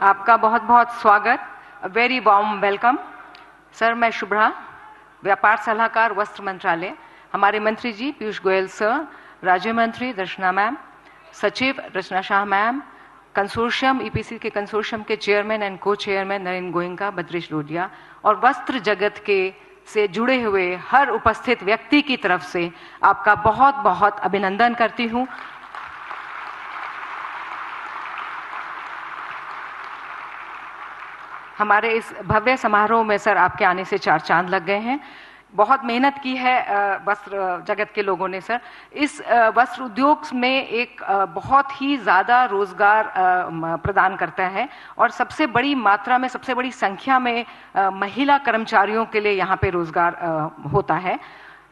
आपका बहुत बहुत स्वागत, वेरी वार्म वेलकम। सर, मैं शुभ्रा, व्यापार सलाहकार, वस्त्र मंत्रालय। हमारे मंत्री जी पीयूष गोयल सर, राज्य मंत्री दर्शना मैम, सचिव रचना शाह मैम, कंसोर्शियम ईपीसी के कंसोर्शियम के चेयरमैन एंड को चेयरमैन नरेंद्र गोयनका, बद्रेश लोडिया और वस्त्र जगत के से जुड़े हुए हर उपस्थित व्यक्ति की तरफ से आपका बहुत बहुत अभिनंदन करती हूँ। हमारे इस भव्य समारोह में सर आपके आने से चार चांद लग गए हैं। बहुत मेहनत की है वस्त्र जगत के लोगों ने सर। इस वस्त्र उद्योग में एक बहुत ही ज़्यादा रोजगार प्रदान करता है और सबसे बड़ी मात्रा में, सबसे बड़ी संख्या में महिला कर्मचारियों के लिए यहाँ पे रोजगार होता है।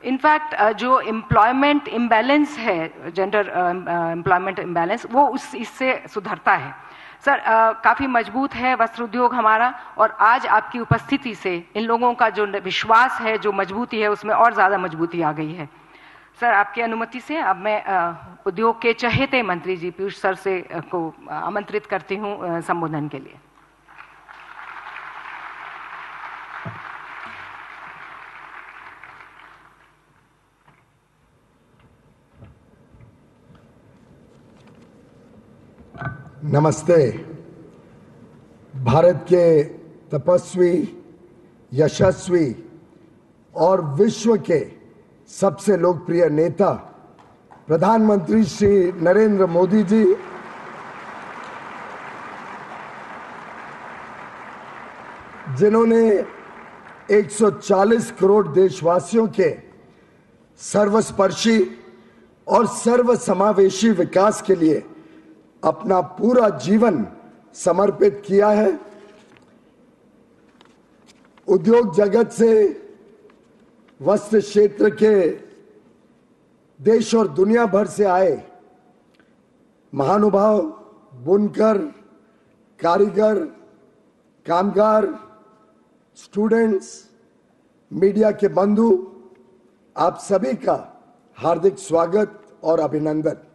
इनफैक्ट जो एम्प्लॉयमेंट इम्बैलेंस है, जेंडर एम्प्लॉयमेंट इम्बैलेंस, वो इससे सुधरता है सर। काफ़ी मजबूत है वस्त्र उद्योग हमारा और आज आपकी उपस्थिति से इन लोगों का जो विश्वास है, जो मजबूती है, उसमें और ज़्यादा मजबूती आ गई है सर। आपकी अनुमति से अब मैं उद्योग के चहेते मंत्री जी पीयूष सर से को आमंत्रित करती हूँ संबोधन के लिए। नमस्ते। भारत के तपस्वी, यशस्वी और विश्व के सबसे लोकप्रिय नेता प्रधानमंत्री श्री नरेंद्र मोदी जी, जिन्होंने 140 करोड़ देशवासियों के सर्वस्पर्शी और सर्वसमावेशी विकास के लिए अपना पूरा जीवन समर्पित किया है। उद्योग जगत से, वस्त्र क्षेत्र के देश और दुनिया भर से आए महानुभाव, बुनकर, कारीगर, कामगार, स्टूडेंट्स, मीडिया के बंधु, आप सभी का हार्दिक स्वागत और अभिनंदन।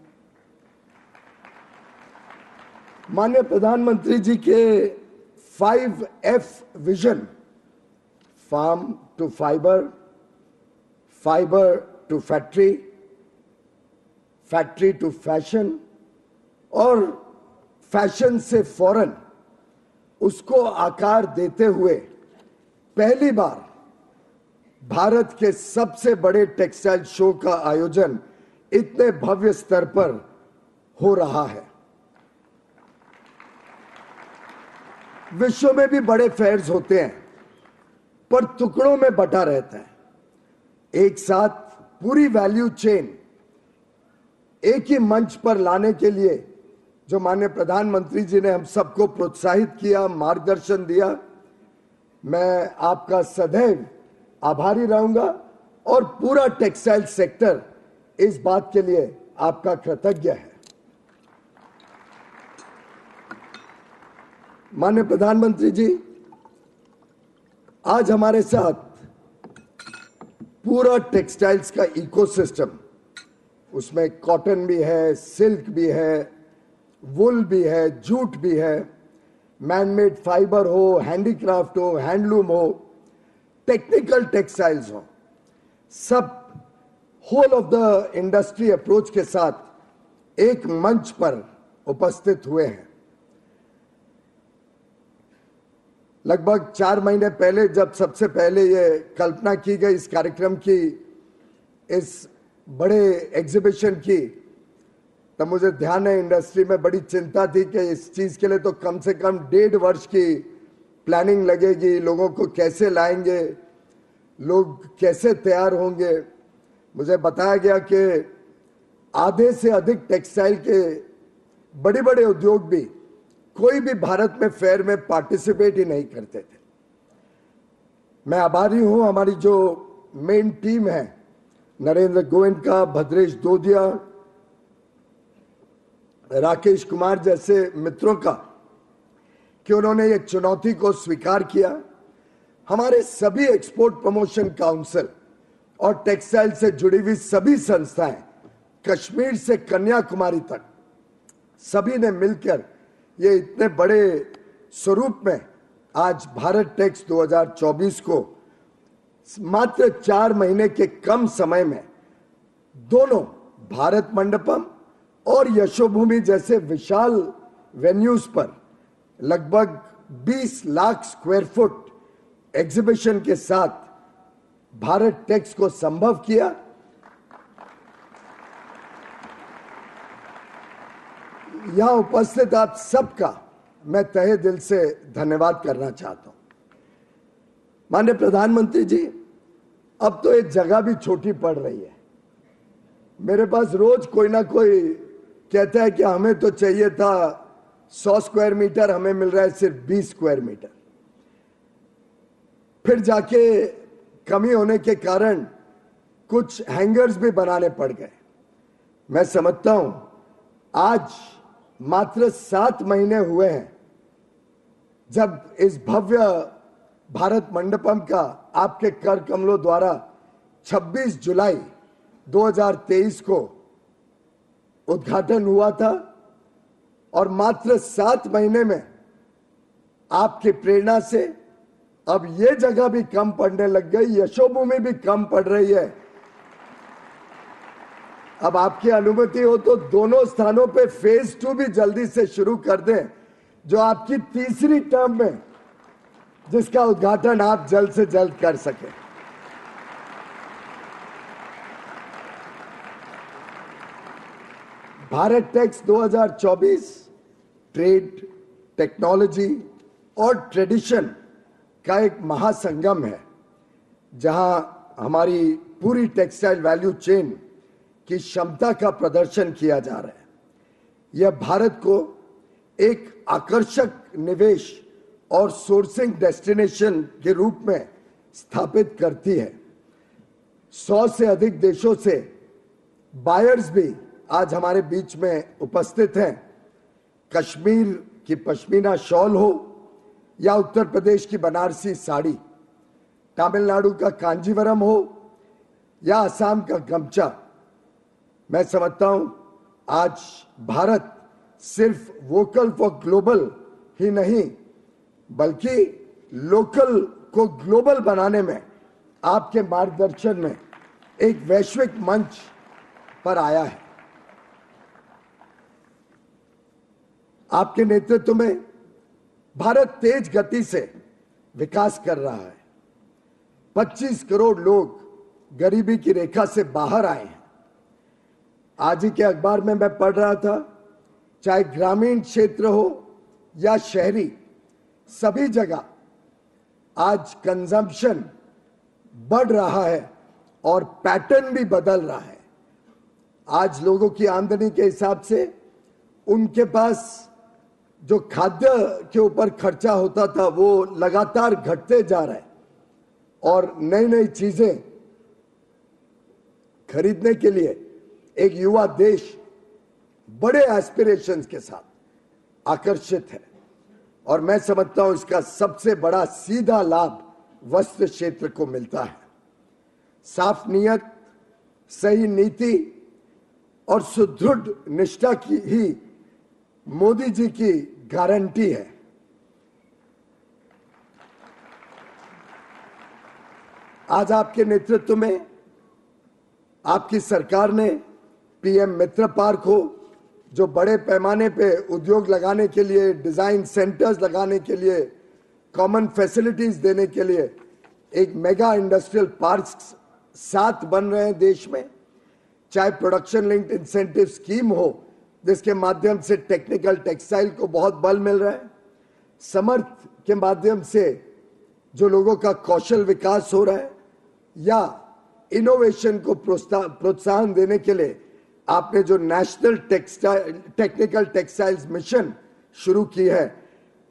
माननीय प्रधानमंत्री जी के 5F vision, farm to fibre, fibre to factory, factory to fashion और फैशन से फॉरेन, उसको आकार देते हुए पहली बार भारत के सबसे बड़े टेक्सटाइल शो का आयोजन इतने भव्य स्तर पर हो रहा है। विश्व में भी बड़े फेयर्स होते हैं, पर टुकड़ों में बटा रहता है। एक साथ पूरी वैल्यू चेन एक ही मंच पर लाने के लिए जो माननीय प्रधानमंत्री जी ने हम सबको प्रोत्साहित किया, मार्गदर्शन दिया, मैं आपका सदैव आभारी रहूंगा और पूरा टेक्सटाइल सेक्टर इस बात के लिए आपका कृतज्ञ है। माननीय प्रधानमंत्री जी, आज हमारे साथ पूरा टेक्सटाइल्स का इकोसिस्टम, उसमें कॉटन भी है, सिल्क भी है, वुल भी है, जूट भी है, मैनमेड फाइबर हो, हैंडीक्राफ्ट हो, हैंडलूम हो, टेक्निकल टेक्सटाइल्स हो, सब whole of the industry approach के साथ एक मंच पर उपस्थित हुए हैं। लगभग 4 महीने पहले जब सबसे पहले ये कल्पना की गई इस कार्यक्रम की, इस बड़े एग्जीबिशन की, तब मुझे ध्यान है इंडस्ट्री में बड़ी चिंता थी कि इस चीज के लिए तो कम से कम 1.5 वर्ष की प्लानिंग लगेगी, लोगों को कैसे लाएंगे, लोग कैसे तैयार होंगे। मुझे बताया गया कि आधे से अधिक टेक्सटाइल के बड़े बड़े उद्योग भी कोई भी भारत में फेयर में पार्टिसिपेट ही नहीं करते थे। मैं आभारी हूं हमारी जो मेन टीम है, नरेंद्र गोयनका, भद्रेश दोदिया, राकेश कुमार जैसे मित्रों का, कि उन्होंने ये चुनौती को स्वीकार किया। हमारे सभी एक्सपोर्ट प्रमोशन काउंसिल और टेक्सटाइल से जुड़ी हुई सभी संस्थाएं, कश्मीर से कन्याकुमारी तक, सभी ने मिलकर ये इतने बड़े स्वरूप में आज भारत टेक्स 2024 को मात्र 4 महीने के कम समय में दोनों भारत मंडपम और यशोभूमि जैसे विशाल वेन्यूज पर लगभग 20 लाख स्क्वायर फुट एग्जीबिशन के साथ भारत टेक्स को संभव किया। यहां उपस्थित आप सबका मैं तहे दिल से धन्यवाद करना चाहता हूं। माननीय प्रधानमंत्री जी, अब तो एक जगह भी छोटी पड़ रही है। मेरे पास रोज कोई ना कोई कहता है कि हमें तो चाहिए था 100 स्क्वायर मीटर, हमें मिल रहा है सिर्फ 20 स्क्वायर मीटर। फिर जाके कमी होने के कारण कुछ हैंगर्स भी बनाने पड़ गए। मैं समझता हूं आज मात्र 7 महीने हुए हैं जब इस भव्य भारत मंडपम का आपके कर कमलों द्वारा 26 जुलाई 2023 को उद्घाटन हुआ था और मात्र 7 महीने में आपकी प्रेरणा से अब ये जगह भी कम पड़ने लग गई, यशोभूमि भी कम पड़ रही है। अब आपकी अनुमति हो तो दोनों स्थानों पे फेज 2 भी जल्दी से शुरू कर दें, जो आपकी तीसरी टर्म में जिसका उद्घाटन आप जल्द से जल्द कर सकें। भारत टेक्स 2024 ट्रेड, टेक्नोलॉजी और ट्रेडिशन का एक महासंगम है, जहां हमारी पूरी टेक्सटाइल वैल्यू चेन की क्षमता का प्रदर्शन किया जा रहा है। यह भारत को एक आकर्षक निवेश और सोर्सिंग डेस्टिनेशन के रूप में स्थापित करती है। 100 से अधिक देशों से बायर्स भी आज हमारे बीच में उपस्थित हैं। कश्मीर की पश्मीना शॉल हो या उत्तर प्रदेश की बनारसी साड़ी, तमिलनाडु का कांजीवरम हो या असम का गमछा, मैं समझता हूं आज भारत सिर्फ वोकल फॉर ग्लोबल ही नहीं बल्कि लोकल को ग्लोबल बनाने में आपके मार्गदर्शन में एक वैश्विक मंच पर आया है। आपके नेतृत्व में भारत तेज गति से विकास कर रहा है। 25 करोड़ लोग गरीबी की रेखा से बाहर आए हैं। आज ही के अखबार में मैं पढ़ रहा था, चाहे ग्रामीण क्षेत्र हो या शहरी, सभी जगह आज कंजम्पशन बढ़ रहा है और पैटर्न भी बदल रहा है। आज लोगों की आमदनी के हिसाब से उनके पास जो खाद्य के ऊपर खर्चा होता था वो लगातार घटते जा रहा है और नई नई चीजें खरीदने के लिए एक युवा देश बड़े एस्पिरेशंस के साथ आकर्षित है। और मैं समझता हूं इसका सबसे बड़ा सीधा लाभ वस्त्र क्षेत्र को मिलता है। साफ नियत, सही नीति और सुदृढ़ निष्ठा की ही मोदी जी की गारंटी है। आज आपके नेतृत्व में आपकी सरकार ने पीएम मित्र पार्क हो, जो बड़े पैमाने पे उद्योग लगाने के लिए, डिजाइन सेंटर्स लगाने के लिए, कॉमन फैसिलिटीज देने के लिए एक मेगा इंडस्ट्रियल पार्क्स 7 बन रहे हैं देश में। चाहे प्रोडक्शन लिंक्ड इंसेंटिव स्कीम हो, जिसके माध्यम से टेक्निकल टेक्सटाइल को बहुत बल मिल रहा है, समर्थ के माध्यम से जो लोगों का कौशल विकास हो रहा है, या इनोवेशन को प्रोत्साहन देने के लिए आपने जो नेशनल टेक्निकल टेक्सटाइल्स मिशन शुरू की है,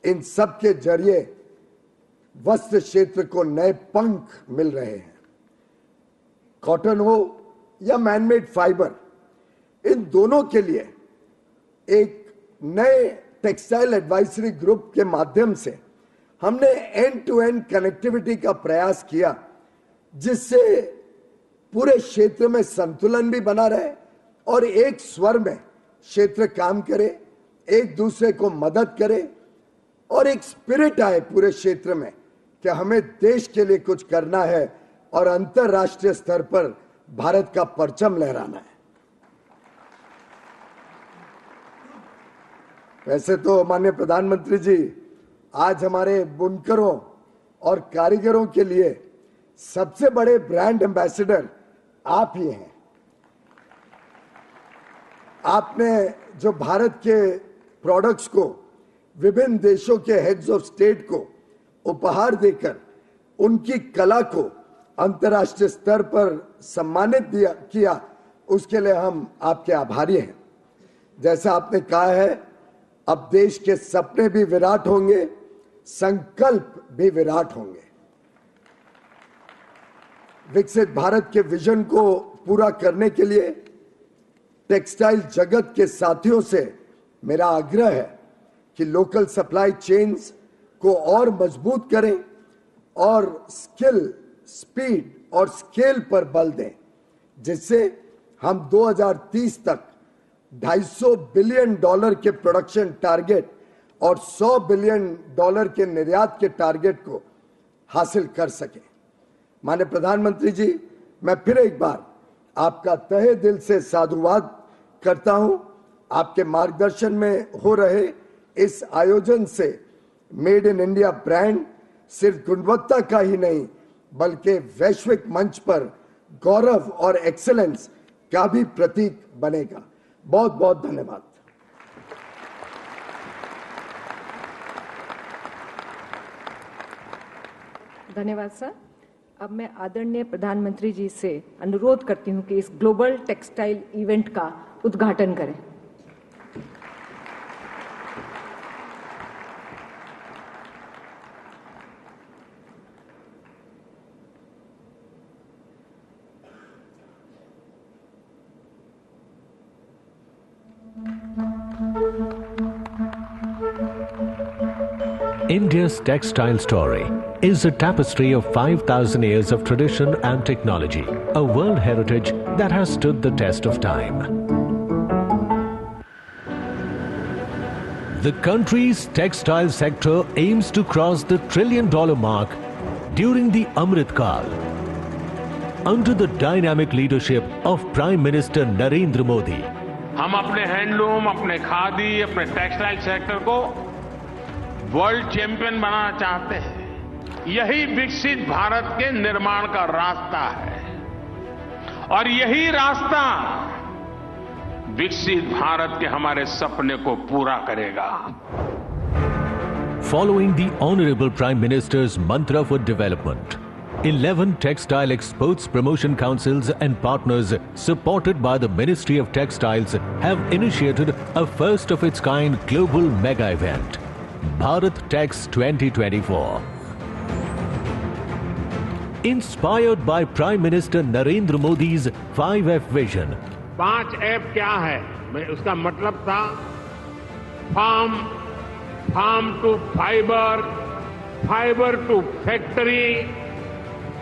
इन सब के जरिए वस्त्र क्षेत्र को नए पंख मिल रहे हैं। कॉटन हो या मैनमेड फाइबर, इन दोनों के लिए एक नए टेक्सटाइल एडवाइजरी ग्रुप के माध्यम से हमने एंड टू एंड कनेक्टिविटी का प्रयास किया, जिससे पूरे क्षेत्र में संतुलन भी बना रहे और एक स्वर में क्षेत्र काम करे, एक दूसरे को मदद करे और एक स्पिरिट आए पूरे क्षेत्र में कि हमें देश के लिए कुछ करना है और अंतरराष्ट्रीय स्तर पर भारत का परचम लहराना है। वैसे तो माननीय प्रधानमंत्री जी, आज हमारे बुनकरों और कारीगरों के लिए सबसे बड़े ब्रांड एम्बेसडर आप ही हैं। आपने जो भारत के प्रोडक्ट्स को विभिन्न देशों के हेड्स ऑफ स्टेट को उपहार देकर उनकी कला को अंतर्राष्ट्रीय स्तर पर सम्मानित किया, उसके लिए हम आपके आभारी हैं। जैसा आपने कहा है, अब देश के सपने भी विराट होंगे, संकल्प भी विराट होंगे। विकसित भारत के विजन को पूरा करने के लिए टेक्सटाइल जगत के साथियों से मेरा आग्रह है कि लोकल सप्लाई चेन्स को और मजबूत करें और स्किल, स्पीड और स्केल पर बल दें, जिससे हम 2030 तक $250 बिलियन के प्रोडक्शन टारगेट और $100 बिलियन के निर्यात के टारगेट को हासिल कर सकें। माननीय प्रधानमंत्री जी, मैं फिर एक बार आपका तहे दिल से साधुवाद करता हूं। आपके मार्गदर्शन में हो रहे इस आयोजन से मेड इन इंडिया ब्रांड सिर्फ गुणवत्ता का ही नहीं बल्कि वैश्विक मंच पर गौरव और एक्सेलेंस का भी प्रतीक बनेगा। बहुत बहुत धन्यवाद। धन्यवाद सर। अब मैं आदरणीय प्रधानमंत्री जी से अनुरोध करती हूं कि इस ग्लोबल टेक्सटाइल इवेंट का उद्घाटन करें। India's textile story is a tapestry of 5,000 years of tradition and technology, a world heritage that has stood the test of time. The country's textile sector aims to cross the $1 trillion mark during the Amrit Kaal. Under the dynamic leadership of Prime Minister Narendra Modi, हम अपने handloom, अपने खादी, अपने textile sector को world champion बनाना चाहते हैं। यही विकसित भारत के निर्माण का रास्ता है और यही रास्ता विकसित भारत के हमारे सपने को पूरा करेगा। Following the Honorable Prime Minister's mantra for development, 11 textile exports promotion councils and partners supported by the Ministry of Textiles have initiated a first of its kind global mega event, Bharat Tex 2024. Inspired by Prime Minister Narendra Modi's 5F vision. 5F क्या है? उसका मतलब था farm to fibre, fibre to factory,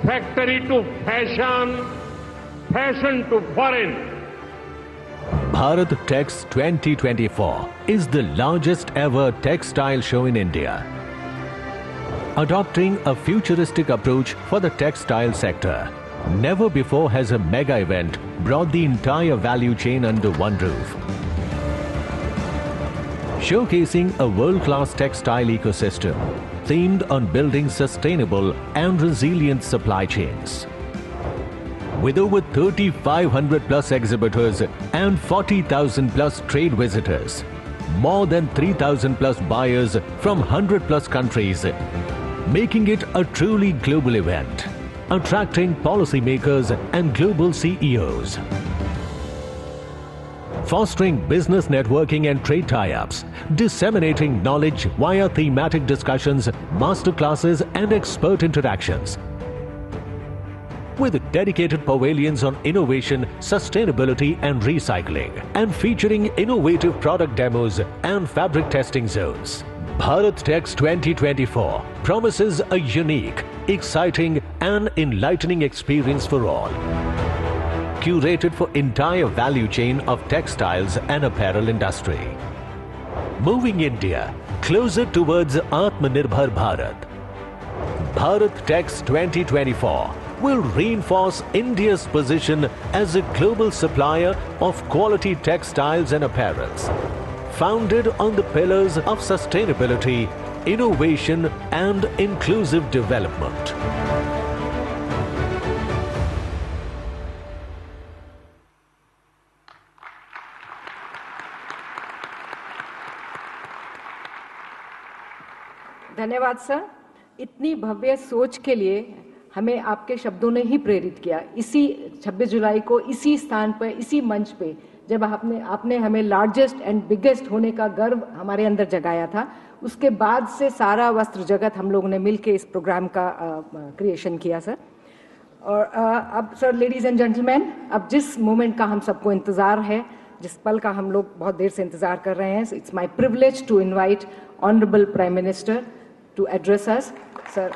factory to fashion, fashion to foreign. Bharat Tex 2024 is the largest ever textile show in India. Adopting a futuristic approach for the textile sector, never before has a mega event brought the entire value chain under one roof. Showcasing a world-class textile ecosystem themed on building sustainable and resilient supply chains. With over 3,500 plus exhibitors and 40,000 plus trade visitors, more than 3,000 plus buyers from 100 plus countries, making it a truly global event, attracting policymakers and global CEOs. Fostering business networking and trade tie-ups, disseminating knowledge via thematic discussions, masterclasses and expert interactions. With dedicated pavilions on innovation, sustainability and recycling, and featuring innovative product demos and fabric testing zones. Bharat Tex 2024 promises a unique, exciting and enlightening experience for all. Curated for entire value chain of textiles and apparel industry. moving India closer towards Atmanirbhar Bharat. Bharat Tex 2024 will reinforce India's position as a global supplier of quality textiles and apparels, founded on the pillars of sustainability, innovation, and inclusive development. धन्यवाद sir. इतनी भव्य सोच के लिए हमें आपके शब्दों ने ही प्रेरित किया। इसी 26 जुलाई को इसी स्थान पर, इसी मंच पे, जब आपने हमें लार्जेस्ट एंड बिगेस्ट होने का गर्व हमारे अंदर जगाया था, उसके बाद से सारा वस्त्र जगत हम लोगों ने मिलकर इस प्रोग्राम का क्रिएशन किया सर। और अब सर, लेडीज एंड जेंटलमैन, अब जिस मोमेंट का हम सबको इंतजार है, जिस पल का हम लोग बहुत देर से इंतजार कर रहे हैं, it's my privilege to invite honourable prime minister to address us, sir.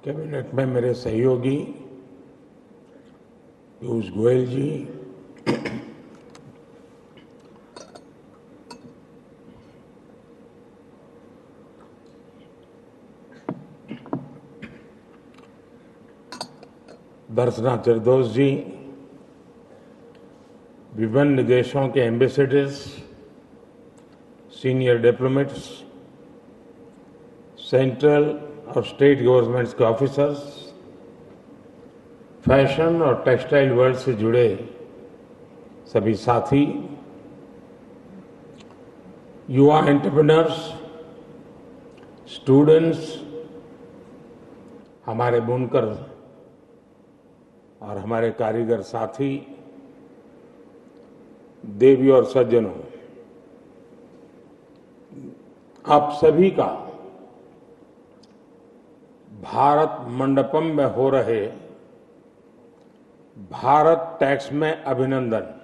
Cabinet में मेरे सहयोगी पीयूष गोयल जी, दर्शना जरदोश जी, विभिन्न देशों के एम्बेसडर्स, सीनियर डिप्लोमेट्स, सेंट्रल और स्टेट गवर्नमेंट्स के ऑफिसर्स, फैशन और टेक्सटाइल वर्ल्ड से जुड़े सभी साथी, युवा एंटरप्रेन्योर्स, स्टूडेंट्स, हमारे बुनकर और हमारे कारीगर साथी, देवी और सज्जनों, आप सभी का भारत मंडपम में हो रहे भारत टैक्स में अभिनंदन।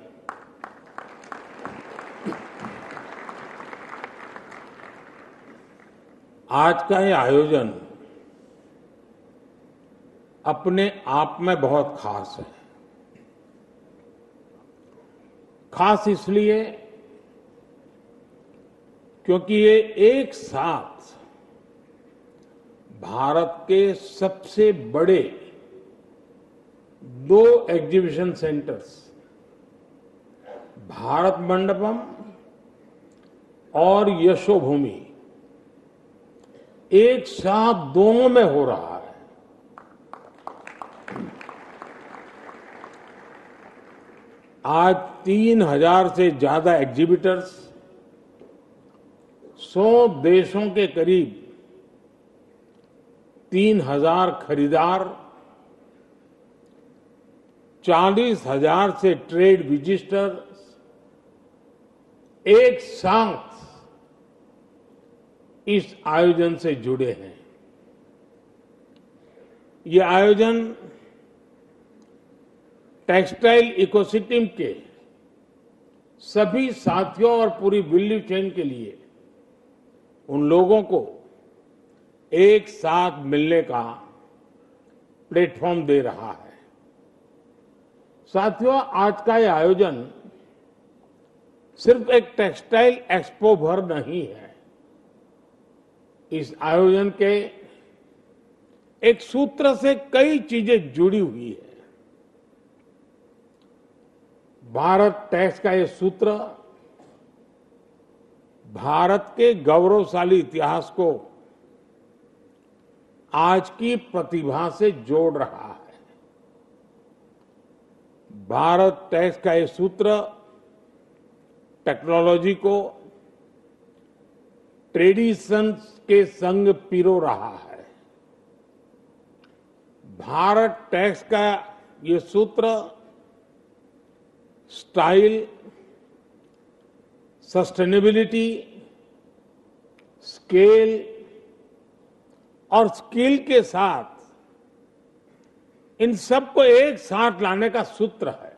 आज का ये आयोजन अपने आप में बहुत खास है। खास इसलिए क्योंकि ये एक साथ भारत के सबसे बड़े 2 एग्जीबिशन सेंटर्स, भारत मंडपम और यशोभूमि, एक साथ दोनों में हो रहा है। आज 3000 से ज्यादा एग्जीबिटर्स, 100 देशों के करीब 3000 खरीदार, 40,000 से ट्रेड विजिटर्स एक साथ इस आयोजन से जुड़े हैं। ये आयोजन टेक्सटाइल इकोसिस्टम के सभी साथियों और पूरी वैल्यू चेन के लिए उन लोगों को एक साथ मिलने का प्लेटफॉर्म दे रहा है। साथियों, आज का ये आयोजन सिर्फ एक टेक्सटाइल एक्सपो भर नहीं है। इस आयोजन के एक सूत्र से कई चीजें जुड़ी हुई है। भारत टैक्स का ये सूत्र भारत के गौरवशाली इतिहास को आज की प्रतिभा से जोड़ रहा है। भारत टैक्स का ये सूत्र टेक्नोलॉजी को ट्रेडिशंस के संग पिरो रहा है। भारत टैक्स का ये सूत्र स्टाइल, सस्टेनेबिलिटी, स्केल और स्किल के साथ इन सबको एक साथ लाने का सूत्र है।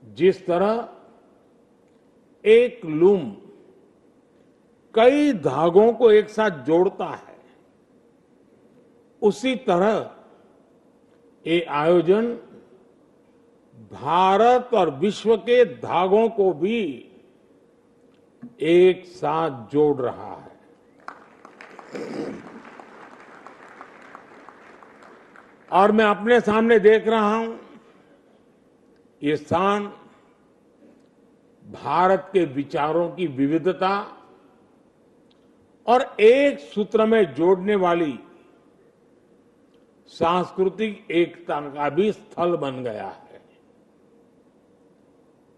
जिस तरह एक लूम कई धागों को एक साथ जोड़ता है, उसी तरह ये आयोजन भारत और विश्व के धागों को भी एक साथ जोड़ रहा है। और मैं अपने सामने देख रहा हूं, ये स्थान भारत के विचारों की विविधता और एक सूत्र में जोड़ने वाली सांस्कृतिक एकता का भी स्थल बन गया है।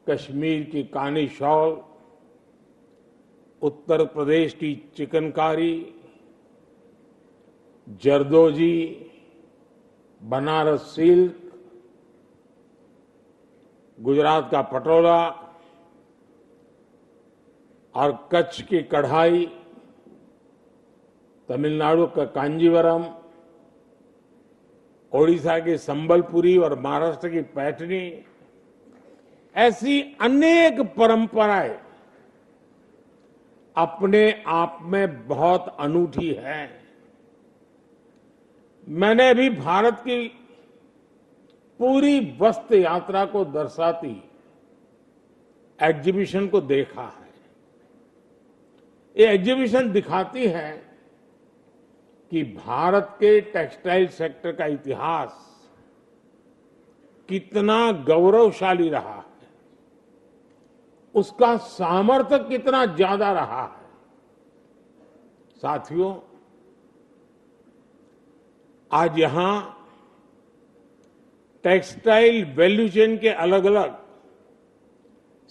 कश्मीर की कानी शॉल, उत्तर प्रदेश की चिकनकारी, जरदोजी, बनारस सिल्क, गुजरात का पटोला और कच्छ की कढ़ाई, तमिलनाडु का कांजीवरम, ओडिशा की संबलपुरी और महाराष्ट्र की पैठनी, ऐसी अनेक परंपराएं अपने आप में बहुत अनूठी है। मैंने अभी भारत की पूरी वस्त्र यात्रा को दर्शाती एग्जीबिशन को देखा है। ये एग्जीबिशन दिखाती है कि भारत के टेक्सटाइल सेक्टर का इतिहास कितना गौरवशाली रहा है, उसका सामर्थ्य कितना ज्यादा रहा है। साथियों, आज यहां टेक्सटाइल वैल्यू चेन के अलग अलग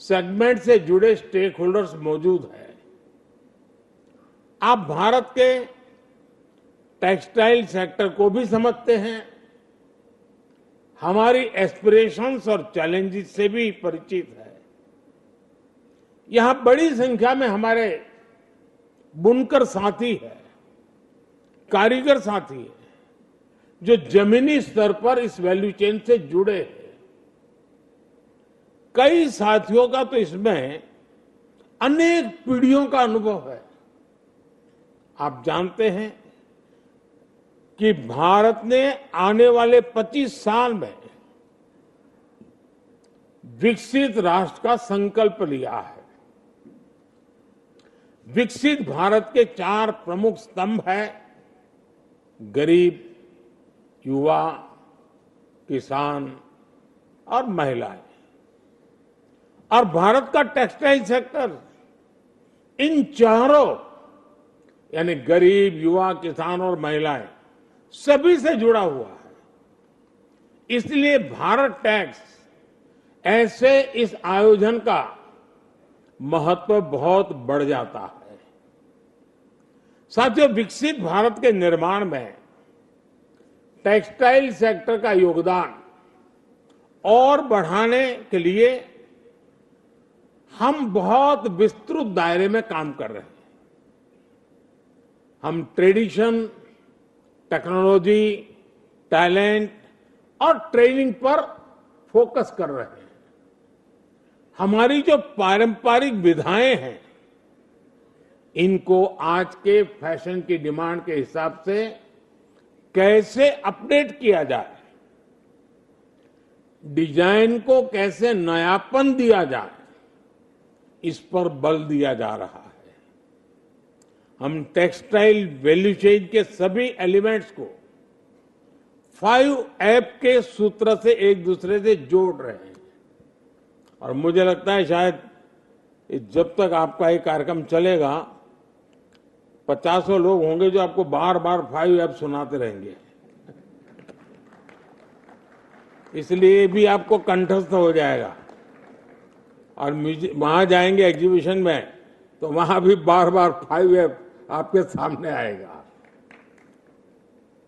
सेगमेंट से जुड़े स्टेक होल्डर्स मौजूद हैं। आप भारत के टेक्सटाइल सेक्टर को भी समझते हैं, हमारी एस्पिरेशंस और चैलेंजेस से भी परिचित है। यहां बड़ी संख्या में हमारे बुनकर साथी हैं, कारीगर साथी हैं, जो जमीनी स्तर पर इस वैल्यू चेन से जुड़े हैं। कई साथियों का तो इसमें अनेक पीढ़ियों का अनुभव है। आप जानते हैं कि भारत ने आने वाले 25 साल में विकसित राष्ट्र का संकल्प लिया है। विकसित भारत के 4 प्रमुख स्तंभ हैं: गरीब, युवा, किसान और महिलाएं। और भारत का टेक्सटाइल सेक्टर इन चारों यानी गरीब, युवा, किसान और महिलाएं सभी से जुड़ा हुआ है। इसलिए भारत टैक्स ऐसे इस आयोजन का महत्व बहुत बढ़ जाता है। साथियों, विकसित भारत के निर्माण में टेक्सटाइल सेक्टर का योगदान और बढ़ाने के लिए हम बहुत विस्तृत दायरे में काम कर रहे हैं। हम ट्रेडिशन, टेक्नोलॉजी, टैलेंट और ट्रेनिंग पर फोकस कर रहे हैं। हमारी जो पारंपरिक विधाएं हैं, इनको आज के फैशन की डिमांड के हिसाब से कैसे अपडेट किया जाए, डिजाइन को कैसे नयापन दिया जाए, इस पर बल दिया जा रहा है। हम टेक्सटाइल वैल्यू चेन के सभी एलिमेंट्स को 5 के सूत्र से एक दूसरे से जोड़ रहे हैं। और मुझे लगता है शायद जब तक आपका ये कार्यक्रम चलेगा 50 लोग होंगे जो आपको बार बार 5 सुनाते रहेंगे। इसलिए भी आपको कंठस्थ हो जाएगा। और वहां जाएंगे एग्जीबिशन में तो वहां भी बार बार 5 आपके सामने आएगा।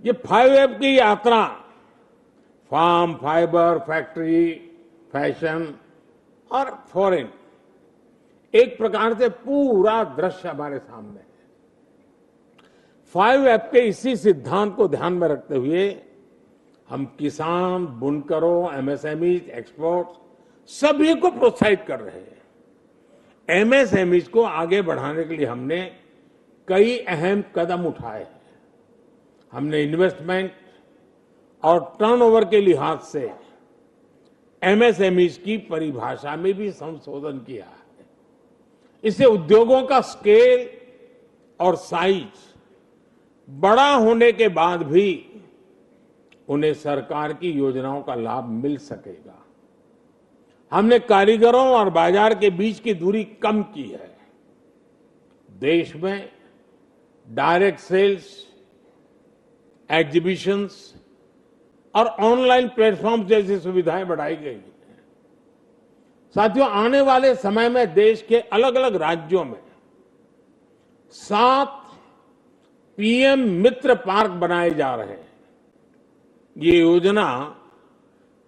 ये 5 की यात्रा फार्म, फाइबर, फैक्ट्री, फैशन और फॉरेन, एक प्रकार से पूरा दृश्य हमारे सामने है। 5 के इसी सिद्धांत को ध्यान में रखते हुए हम किसान, बुनकरों, एमएसएमई, एक्सपोर्ट सभी को प्रोत्साहित कर रहे हैं। एमएसएमईज को आगे बढ़ाने के लिए हमने कई अहम कदम उठाए हैं। हमने इन्वेस्टमेंट और टर्नओवर के लिहाज से एमएसएमईज की परिभाषा में भी संशोधन किया है। इससे उद्योगों का स्केल और साइज बड़ा होने के बाद भी उन्हें सरकार की योजनाओं का लाभ मिल सकेगा। हमने कारीगरों और बाजार के बीच की दूरी कम की है। देश में डायरेक्ट सेल्स, एग्जीबिशंस और ऑनलाइन प्लेटफॉर्म जैसी सुविधाएं बढ़ाई गई हैं। साथियों, आने वाले समय में देश के अलग अलग राज्यों में 7 पीएम मित्र पार्क बनाए जा रहे हैं। ये योजना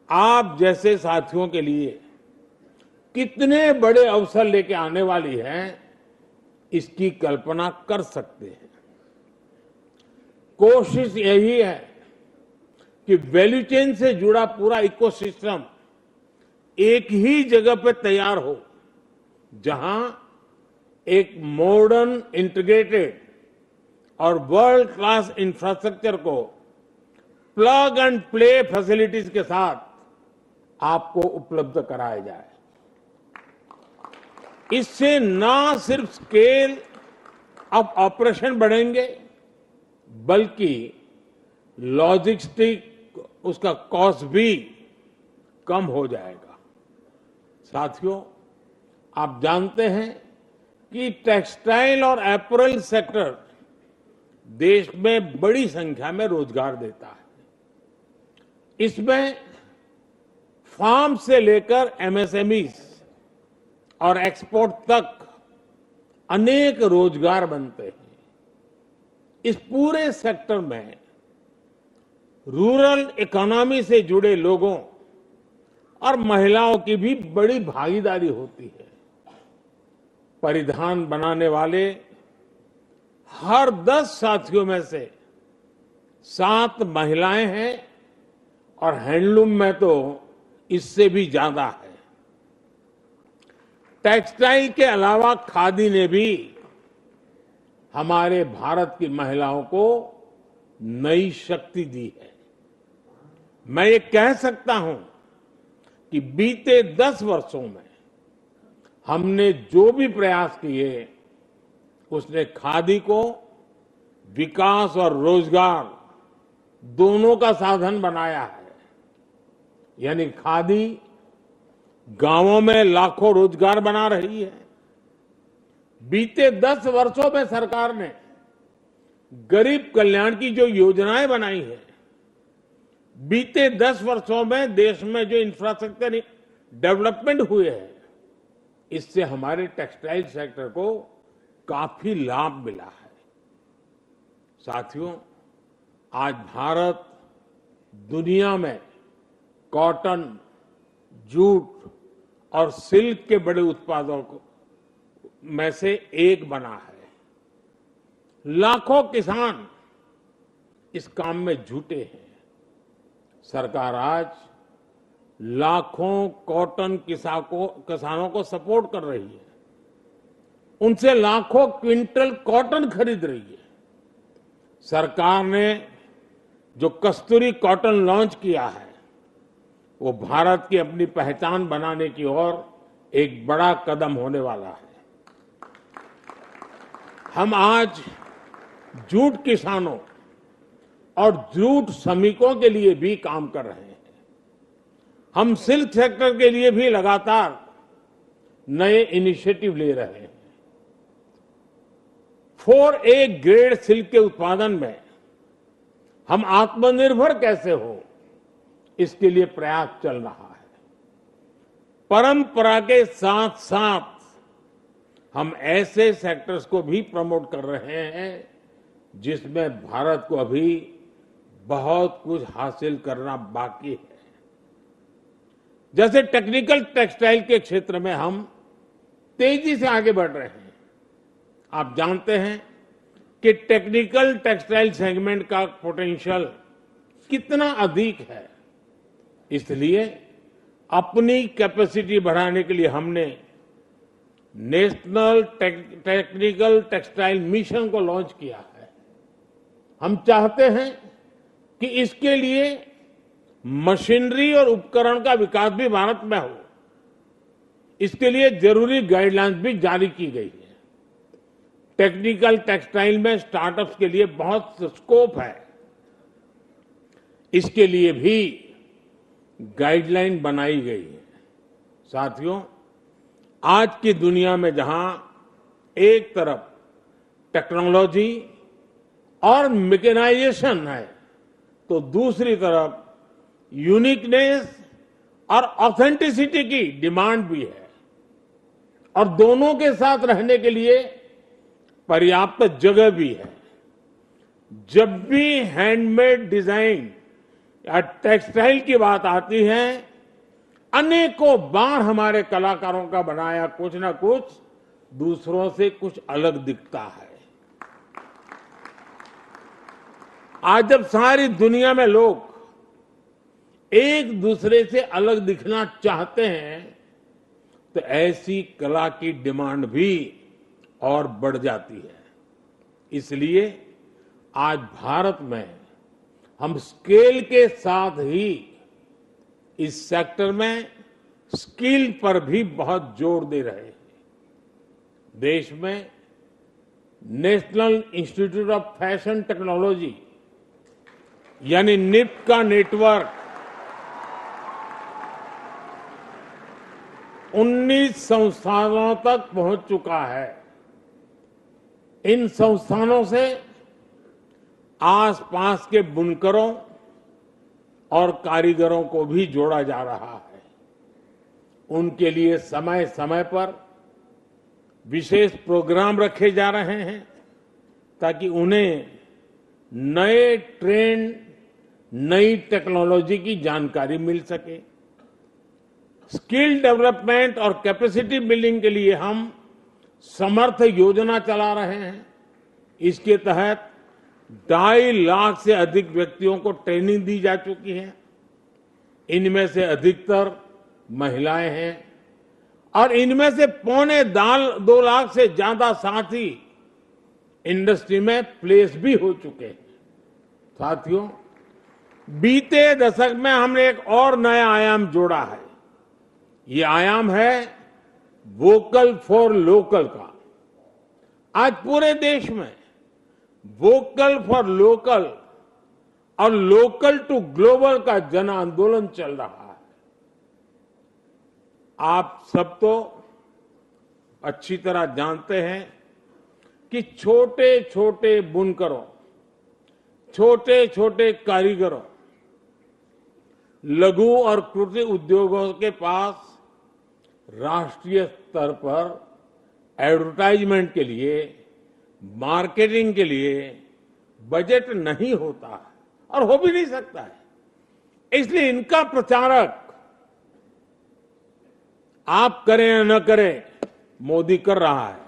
आप जैसे साथियों के लिए कितने बड़े अवसर लेके आने वाली है, इसकी कल्पना कर सकते हैं। कोशिश यही है कि वैल्यू चेन से जुड़ा पूरा इकोसिस्टम एक ही जगह पे तैयार हो, जहां एक मॉडर्न, इंटीग्रेटेड और वर्ल्ड क्लास इंफ्रास्ट्रक्चर को प्लग एंड प्ले फैसिलिटीज के साथ आपको उपलब्ध कराया जाए। इससे ना सिर्फ स्केल ऑफ ऑपरेशन बढ़ेंगे, बल्कि लॉजिस्टिक उसका कॉस्ट भी कम हो जाएगा। साथियों, आप जानते हैं कि टेक्सटाइल और एपरल सेक्टर देश में बड़ी संख्या में रोजगार देता है। इसमें फार्म से लेकर एमएसएमईज और एक्सपोर्ट तक अनेक रोजगार बनते हैं। इस पूरे सेक्टर में रूरल इकोनॉमी से जुड़े लोगों और महिलाओं की भी बड़ी भागीदारी होती है। परिधान बनाने वाले हर 10 साथियों में से 7 महिलाएं हैं और हैंडलूम में तो इससे भी ज्यादा है। टेक्सटाइल के अलावा खादी ने भी हमारे भारत की महिलाओं को नई शक्ति दी है। मैं ये कह सकता हूं कि बीते 10 वर्षों में हमने जो भी प्रयास किए, उसने खादी को विकास और रोजगार दोनों का साधन बनाया है। यानी खादी गांवों में लाखों रोजगार बना रही है। बीते 10 वर्षों में सरकार ने गरीब कल्याण की जो योजनाएं बनाई है, बीते 10 वर्षों में देश में जो इंफ्रास्ट्रक्चर डेवलपमेंट हुए हैं, इससे हमारे टेक्सटाइल सेक्टर को काफी लाभ मिला है। साथियों, आज भारत दुनिया में कॉटन, जूट और सिल्क के बड़े उत्पादों में से एक बना है। लाखों किसान इस काम में जुटे हैं। सरकार आज लाखों कॉटन किसानों को सपोर्ट कर रही है। उनसे लाखों क्विंटल कॉटन खरीद रही है। सरकार ने जो कस्तूरी कॉटन लॉन्च किया है, वो भारत की अपनी पहचान बनाने की ओर एक बड़ा कदम होने वाला है। हम आज जूट किसानों और जूट श्रमिकों के लिए भी काम कर रहे हैं। हम सिल्क सेक्टर के लिए भी लगातार नए इनिशिएटिव ले रहे हैं। 4A ग्रेड सिल्क के उत्पादन में हम आत्मनिर्भर कैसे हो, इसके लिए प्रयास चल रहा है। परंपरा के साथ साथ हम ऐसे सेक्टर्स को भी प्रमोट कर रहे हैं जिसमें भारत को अभी बहुत कुछ हासिल करना बाकी है। जैसे टेक्निकल टेक्सटाइल के क्षेत्र में हम तेजी से आगे बढ़ रहे हैं। आप जानते हैं कि टेक्निकल टेक्सटाइल सेगमेंट का पोटेंशियल कितना अधिक है। इसलिए अपनी कैपेसिटी बढ़ाने के लिए हमने नेशनल टेक्निकल टेक्सटाइल मिशन को लॉन्च किया है। हम चाहते हैं कि इसके लिए मशीनरी और उपकरण का विकास भी भारत में हो। इसके लिए जरूरी गाइडलाइंस भी जारी की गई है। टेक्निकल टेक्सटाइल में स्टार्टअप्स के लिए बहुत स्कोप है। इसके लिए भी गाइडलाइन बनाई गई है। साथियों, आज की दुनिया में जहां एक तरफ टेक्नोलॉजी और मैकेनाइजेशन है, तो दूसरी तरफ यूनिकनेस और ऑथेंटिसिटी की डिमांड भी है। और दोनों के साथ रहने के लिए पर्याप्त जगह भी है। जब भी हैंडमेड डिजाइन या टेक्सटाइल की बात आती है, अनेकों बार हमारे कलाकारों का बनाया कुछ ना कुछ दूसरों से कुछ अलग दिखता है। आज जब सारी दुनिया में लोग एक दूसरे से अलग दिखना चाहते हैं, तो ऐसी कला की डिमांड भी और बढ़ जाती है। इसलिए आज भारत में हम स्केल के साथ ही इस सेक्टर में स्किल पर भी बहुत जोर दे रहे हैं। देश में national institute of fashion technology यानी निफ्ट का नेटवर्क 19 संस्थानों तक पहुंच चुका है। इन संस्थानों से आसपास के बुनकरों और कारीगरों को भी जोड़ा जा रहा है। उनके लिए समय समय पर विशेष प्रोग्राम रखे जा रहे हैं ताकि उन्हें नए ट्रेंड, नई टेक्नोलॉजी की जानकारी मिल सके। स्किल डेवलपमेंट और कैपेसिटी बिल्डिंग के लिए हम समर्थ योजना चला रहे हैं। इसके तहत 2.5 लाख से अधिक व्यक्तियों को ट्रेनिंग दी जा चुकी है। इनमें से अधिकतर महिलाएं हैं और इनमें से 2.25 लाख से ज्यादा साथी इंडस्ट्री में प्लेस भी हो चुके हैं। साथियों, बीते दशक में हमने एक और नया आयाम जोड़ा है। ये आयाम है वोकल फॉर लोकल का। आज पूरे देश में वोकल फॉर लोकल और लोकल टू ग्लोबल का जन आंदोलन चल रहा है। आप सब तो अच्छी तरह जानते हैं कि छोटे छोटे बुनकरों, छोटे छोटे कारीगरों, लघु और कुटीर उद्योगों के पास राष्ट्रीय स्तर पर एडवर्टाइजमेंट के लिए, मार्केटिंग के लिए बजट नहीं होता है और हो भी नहीं सकता है। इसलिए इनका प्रचारक आप करें या न करें, मोदी कर रहा है।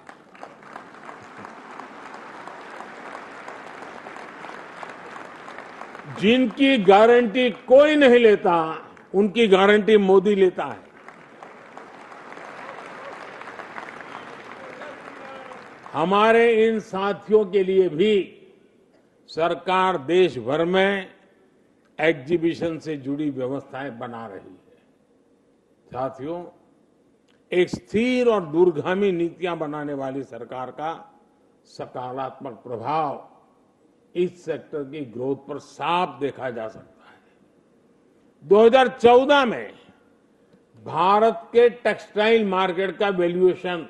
जिनकी गारंटी कोई नहीं लेता, उनकी गारंटी मोदी लेता है। हमारे इन साथियों के लिए भी सरकार देश भर में एग्जीबिशन से जुड़ी व्यवस्थाएं बना रही है। साथियों, एक स्थिर और दूरगामी नीतियां बनाने वाली सरकार का सकारात्मक प्रभाव इस सेक्टर की ग्रोथ पर साफ देखा जा सकता है। 2014 में भारत के टेक्सटाइल मार्केट का वैल्यूएशन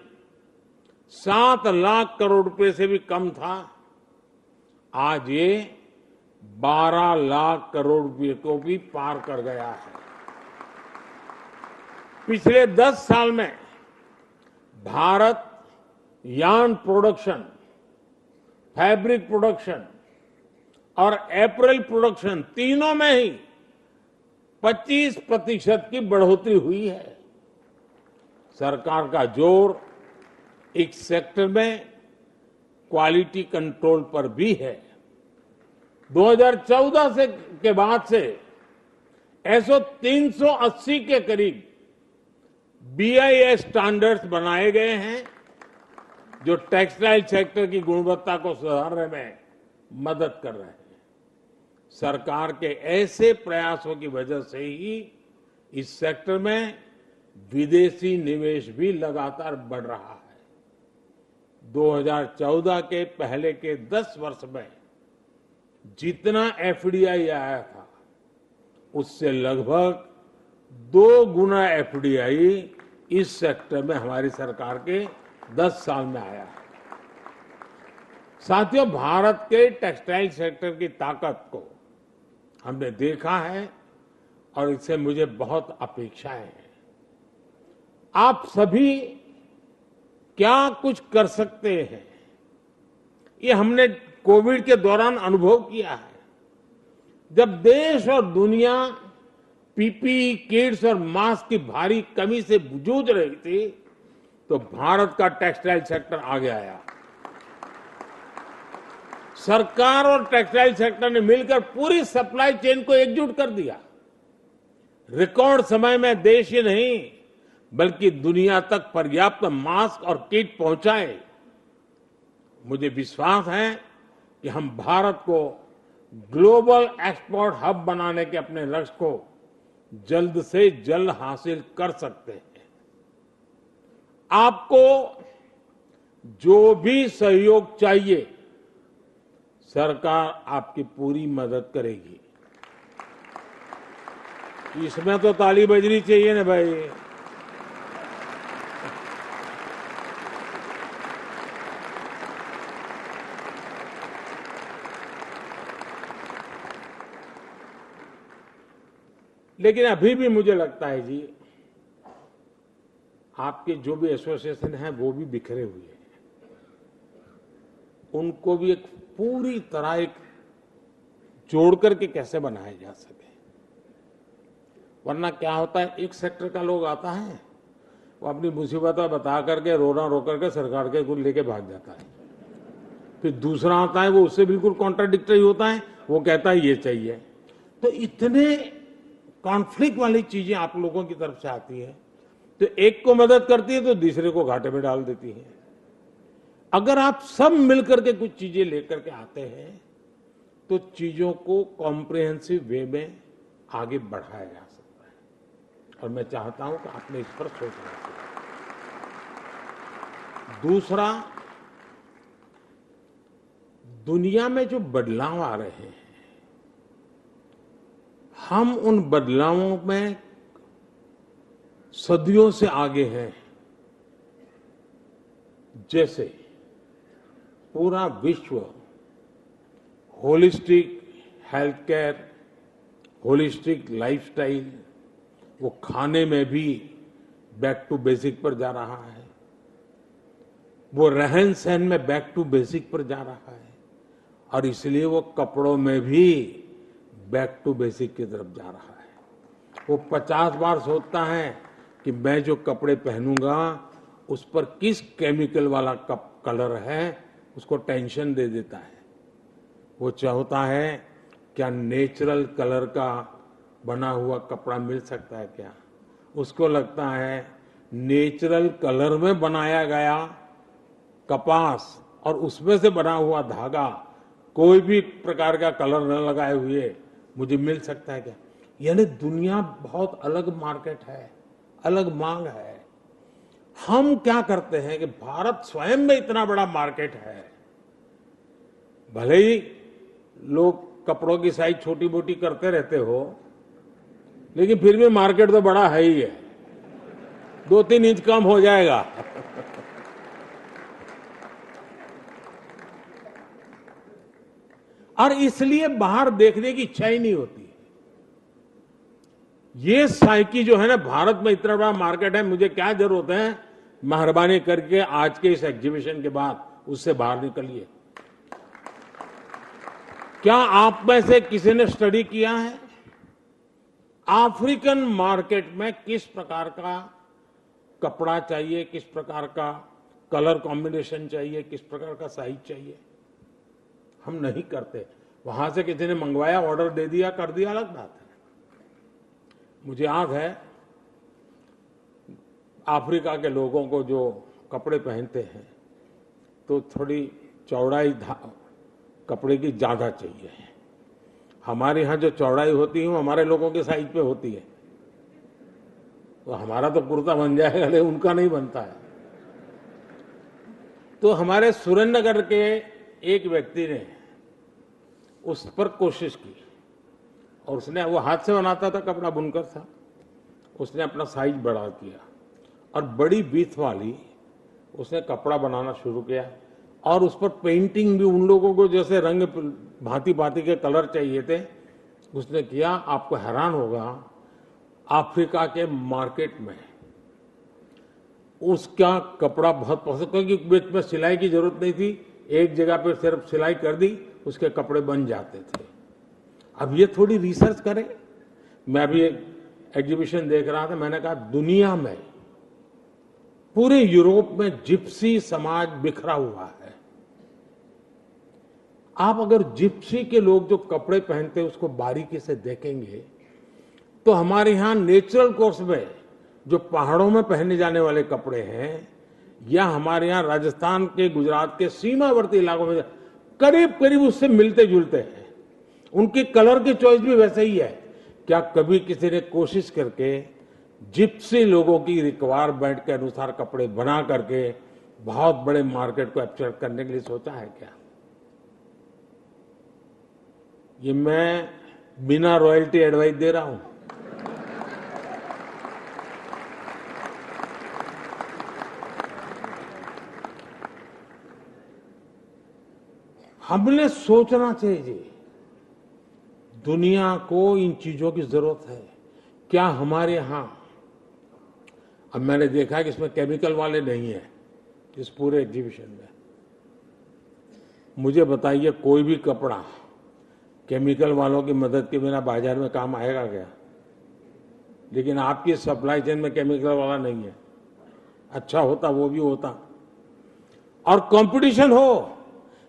7 लाख करोड़ रुपए से भी कम था। आज ये 12 लाख करोड़ रुपए को भी पार कर गया है। पिछले 10 साल में Bharat yarn production, fabric production और एपरल प्रोडक्शन तीनों में ही 25% की बढ़ोतरी हुई है। सरकार का जोर इस सेक्टर में क्वालिटी कंट्रोल पर भी है। 2014 के बाद से ऐसो 380 के करीब BIS स्टैंडर्ड्स बनाए गए हैं जो टेक्सटाइल सेक्टर की गुणवत्ता को सुधारने में मदद कर रहे हैं। सरकार के ऐसे प्रयासों की वजह से ही इस सेक्टर में विदेशी निवेश भी लगातार बढ़ रहा है। 2014 के पहले के 10 वर्ष में जितना FDI आया था उससे लगभग 2 गुना FDI इस सेक्टर में हमारी सरकार के 10 साल में आया है। साथियों, भारत के टेक्सटाइल सेक्टर की ताकत को हमने देखा है और इससे मुझे बहुत अपेक्षाएं हैं। आप सभी क्या कुछ कर सकते हैं, ये हमने कोविड के दौरान अनुभव किया है। जब देश और दुनिया PPE किट्स और मास्क की भारी कमी से जूझ रही थी, तो भारत का टेक्सटाइल सेक्टर आगे आया। सरकार और टेक्सटाइल सेक्टर ने मिलकर पूरी सप्लाई चेन को एकजुट कर दिया। रिकॉर्ड समय में देश ही नहीं बल्कि दुनिया तक पर्याप्त मास्क और किट पहुंचाए। मुझे विश्वास है कि हम भारत को ग्लोबल एक्सपोर्ट हब बनाने के अपने लक्ष्य को जल्द से जल्द हासिल कर सकते हैं। आपको जो भी सहयोग चाहिए, सरकार आपकी पूरी मदद करेगी। इसमें तो ताली बजनी चाहिए ना भाई। लेकिन अभी भी मुझे लगता है जी, आपके जो भी एसोसिएशन हैं वो भी बिखरे हुए हैं। उनको भी एक पूरी तरह एक जोड़ करके कैसे बनाया जा सके। वरना क्या होता है, एक सेक्टर का लोग आता है, वो अपनी मुसीबत बता करके रो करके सरकार के गुल लेके भाग जाता है। फिर दूसरा आता है, वो उससे बिल्कुल कॉन्ट्राडिक्टरी होता है, वो कहता है ये चाहिए। तो इतने कॉन्फ्लिक्ट वाली चीजें आप लोगों की तरफ से आती है, तो एक को मदद करती है तो दूसरे को घाटे में डाल देती है। अगर आप सब मिलकर के कुछ चीजें लेकर के आते हैं तो चीजों को कॉम्प्रिहेंसिव वे में आगे बढ़ाया जा सकता है। और मैं चाहता हूं कि आपने इस पर सोचना चाहिए। दूसरा, दुनिया में जो बदलाव आ रहे हैं, हम उन बदलावों में सदियों से आगे हैं। जैसे पूरा विश्व holistic health care, holistic lifestyle, वो खाने में भी बैक टू बेसिक पर जा रहा है, वो रहन सहन में बैक टू बेसिक पर जा रहा है, और इसलिए वो कपड़ों में भी बैक टू बेसिक की तरफ जा रहा है। वो 50 बार सोचता है कि मैं जो कपड़े पहनूंगा उस पर किस केमिकल वाला कलर है, उसको टेंशन दे देता है। वो चाहता है क्या नेचुरल कलर का बना हुआ कपड़ा मिल सकता है क्या। उसको लगता है नेचुरल कलर में बनाया गया कपास और उसमें से बना हुआ धागा, कोई भी प्रकार का कलर न लगाए हुए मुझे मिल सकता है क्या। यानी दुनिया बहुत अलग मार्केट है, अलग मांग है। हम क्या करते हैं कि भारत स्वयं में इतना बड़ा मार्केट है, भले ही लोग कपड़ों की साइज छोटी मोटी करते रहते हो, लेकिन फिर भी मार्केट तो बड़ा है ही है। 2-3 इंच कम हो जाएगा। और इसलिए बाहर देखने की इच्छा ही नहीं होती। ये साइकी जो है ना, भारत में इतना बड़ा मार्केट है, मुझे क्या जरूरत है, मेहरबानी करके आज के इस एग्जीबिशन के बाद उससे बाहर निकलिए। क्या आप में से किसी ने स्टडी किया है अफ्रीकन मार्केट में किस प्रकार का कपड़ा चाहिए, किस प्रकार का कलर कॉम्बिनेशन चाहिए, किस प्रकार का साइज चाहिए? हम नहीं करते। वहां से किसी ने मंगवाया, ऑर्डर दे दिया, कर दिया, अलग बात है। मुझे याद है अफ्रीका के लोगों को जो कपड़े पहनते हैं तो थोड़ी चौड़ाई कपड़े की ज्यादा चाहिए। हमारे यहाँ जो चौड़ाई होती है वो हमारे लोगों के साइज पे होती है, तो हमारा तो कुर्ता बन जाएगा लेकिन उनका नहीं बनता है। तो हमारे सुरेंद्रनगर के एक व्यक्ति ने उस पर कोशिश की और उसने, वो हाथ से बनाता था, कपड़ा बुनकर था, उसने अपना साइज बड़ा किया और बड़ी बीथ वाली उसने कपड़ा बनाना शुरू किया और उस पर पेंटिंग भी उन लोगों को जैसे रंग भांति भांति के कलर चाहिए थे उसने किया। आपको हैरान होगा, अफ्रीका के मार्केट में उसका कपड़ा बहुत पसंद, क्योंकि बीच में सिलाई की जरूरत नहीं थी, एक जगह पर सिर्फ सिलाई कर दी, उसके कपड़े बन जाते थे। अब ये थोड़ी रिसर्च करें। मैं अभी एक एग्जीबिशन देख रहा था, मैंने कहा दुनिया में, पूरे यूरोप में जिप्सी समाज बिखरा हुआ है। आप अगर जिप्सी के लोग जो कपड़े पहनते हैं उसको बारीकी से देखेंगे तो हमारे यहां नेचुरल कोर्स में जो पहाड़ों में पहने जाने वाले कपड़े हैं या हमारे यहां राजस्थान के, गुजरात के सीमावर्ती इलाकों में करीब करीब उससे मिलते जुलते हैं। उनकी कलर की चॉइस भी वैसे ही है। क्या कभी किसी ने कोशिश करके जिप्सी लोगों की रिक्वायरमेंट के अनुसार कपड़े बना करके बहुत बड़े मार्केट को कैप्चर करने के लिए सोचा है क्या? ये मैं बिना रॉयल्टी एडवाइस दे रहा हूं। हमने सोचना चाहिए, दुनिया को इन चीजों की जरूरत है। क्या हमारे यहां, अब मैंने देखा कि इसमें केमिकल वाले नहीं है इस पूरे एग्जीबिशन में। मुझे बताइए, कोई भी कपड़ा केमिकल वालों की मदद के बिना बाजार में काम आएगा क्या? लेकिन आपकी सप्लाई चेन में केमिकल वाला नहीं है। अच्छा होता वो भी होता, और कंपटीशन हो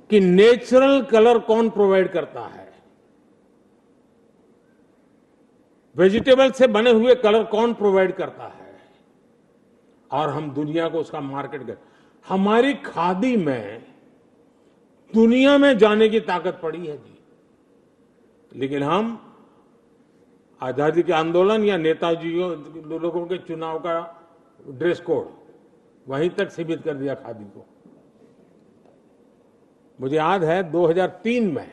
कि नेचुरल कलर कौन प्रोवाइड करता है, वेजिटेबल से बने हुए कलर कौन प्रोवाइड करता है, और हम दुनिया को उसका मार्केट कर। हमारी खादी में दुनिया में जाने की ताकत पड़ी है जी। लेकिन हम आजादी के आंदोलन या नेताजी लोगों के चुनाव का ड्रेस कोड वहीं तक सीमित कर दिया खादी को। मुझे याद है 2003 में